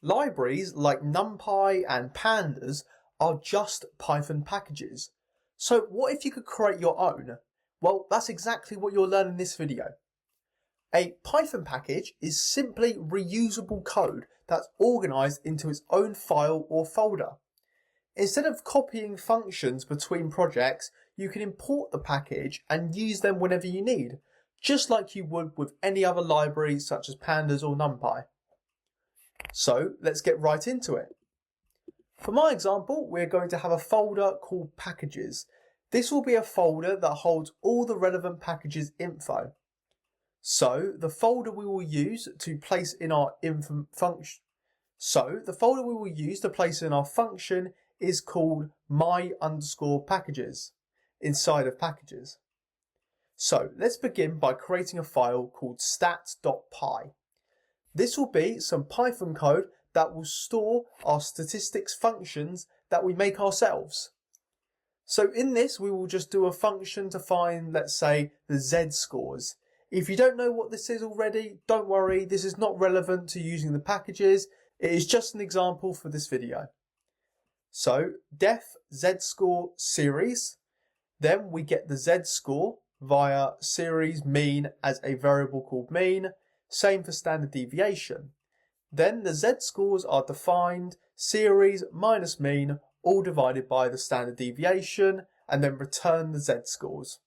Libraries like NumPy and pandas are just Python packages. So what if you could create your own? Well, that's exactly what you'll learn in this video. A Python package is simply reusable code that's organized into its own file or folder. Instead of copying functions between projects, you can import the package and use them whenever you need, just like you would with any other library such as pandas or NumPy. So let's get right into it. For my example, we're going to have a folder called packages. This will be a folder that holds all the relevant packages info. So the folder we will use to place in our function is called my_packages inside of packages. So let's begin by creating a file called stat.py. This will be some Python code that will store our statistics functions that we make ourselves. So in this, we will just do a function to find, let's say, the z-scores. If you don't know what this is already, don't worry, this is not relevant to using the packages. It is just an example for this video. So def z-score series, then we get the z-score via series mean as a variable called mean, same for standard deviation. Then the z-scores are defined series minus mean, all divided by the standard deviation, and then return the z-scores.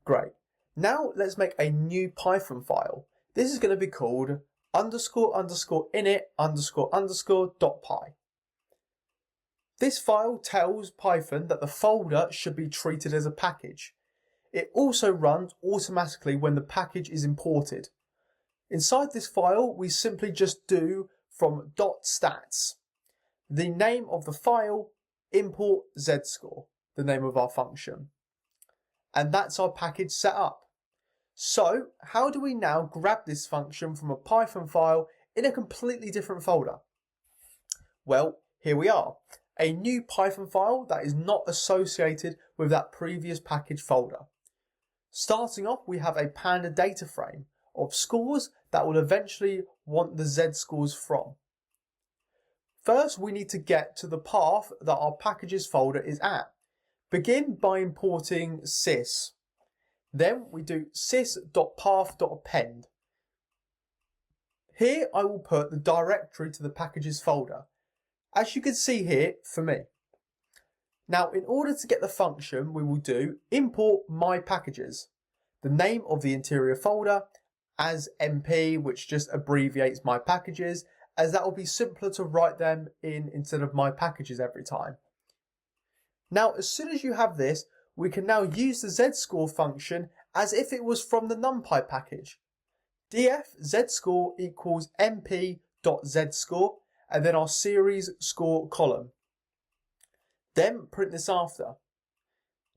Great. Now let's make a new Python file. This is going to be called __init__.py. This file tells Python that the folder should be treated as a package. It also runs automatically when the package is imported. Inside this file, we simply just do from .stats, the name of the file, import z-score, the name of our function. And that's our package set up. So how do we now grab this function from a Python file in a completely different folder? Well, here we are, a new Python file that is not associated with that previous package folder. Starting off, we have a panda data frame of scores that will eventually want the z-scores from. First, we need to get to the path that our packages folder is at. Begin by importing sys. Then we do sys.path.append. Here I will put the directory to the packages folder, as you can see here for me. Now, in order to get the function, we will do import my packages, the name of the interior folder as MP, which just abbreviates my packages, as that will be simpler to write them in instead of my packages every time. Now, as soon as you have this, we can now use the z-score function as if it was from the NumPy package. df z-score equals mp.z-score, and then our series score column. Then print this after.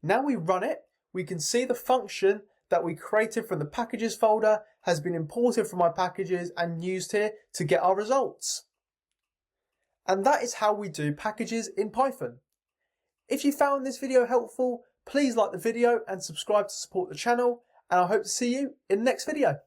Now we run it, we can see the function that we created from the packages folder has been imported from our packages and used here to get our results. And that is how we do packages in Python. If you found this video helpful, please like the video and subscribe to support the channel, and I hope to see you in the next video.